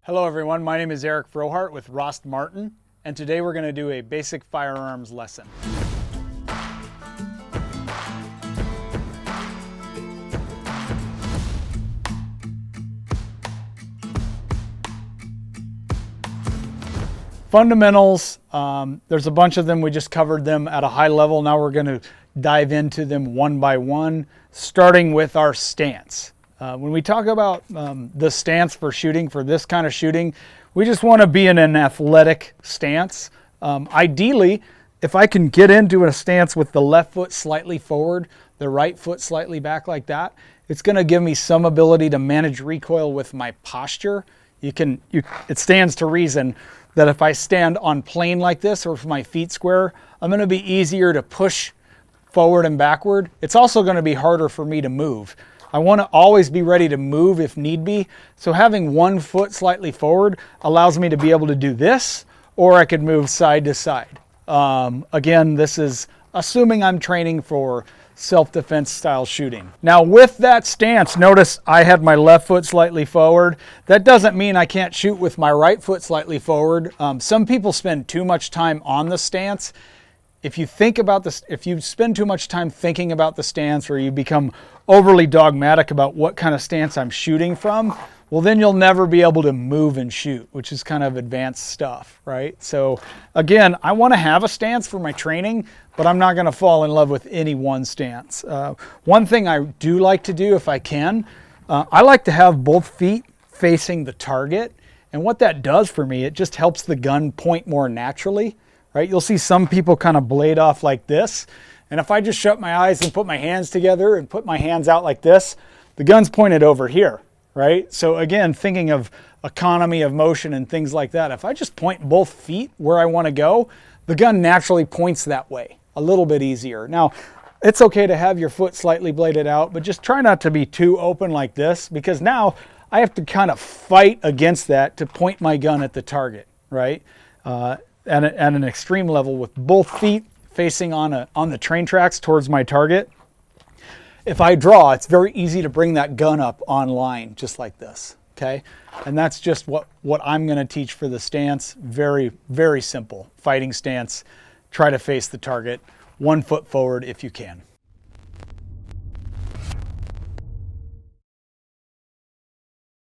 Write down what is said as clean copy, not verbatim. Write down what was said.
Hello everyone, my name is Eric Frohardt with Rost Martin, and today we're going to do a basic firearms lesson. Fundamentals, there's a bunch of them. We just covered them at a high level. Now we're going to dive into them one by one, starting with our stance. When we talk about the stance for shooting, for this kind of shooting, we just want to be in an athletic stance. Ideally, if I can get into a stance with the left foot slightly forward, the right foot slightly back like that, it's going to give me some ability to manage recoil with my posture. It stands to reason that if I stand on plane like this, or if my feet square, I'm going to be easier to push forward and backward. It's also going to be harder for me to move. I want to always be ready to move if need be. So having one foot slightly forward allows me to be able to do this, or I could move side to side. Again, this is assuming I'm training for self-defense style shooting. Now with that stance, notice I had my left foot slightly forward. That doesn't mean I can't shoot with my right foot slightly forward. Some people spend too much time on the stance. If you spend too much time thinking about the stance, or you become overly dogmatic about what kind of stance I'm shooting from, well then you'll never be able to move and shoot, which is kind of advanced stuff, right? So again, I want to have a stance for my training, but I'm not going to fall in love with any one stance. One thing I do like to do if I can, I like to have both feet facing the target. And what that does for me, it just helps the gun point more naturally. Right? You'll see some people kind of blade off like this. And if I just shut my eyes and put my hands together and put my hands out like this, the gun's pointed over here, right? So again, thinking of economy of motion and things like that, if I just point both feet where I want to go, the gun naturally points that way, a little bit easier. Now, it's okay to have your foot slightly bladed out, but just try not to be too open like this, because now I have to kind of fight against that to point my gun at the target, right? At an extreme level with both feet facing on the train tracks towards my target. If I draw, it's very easy to bring that gun up on line just like this, okay? And that's just what I'm going to teach for the stance. Very, very simple. Fighting stance. Try to face the target. 1 foot forward if you can.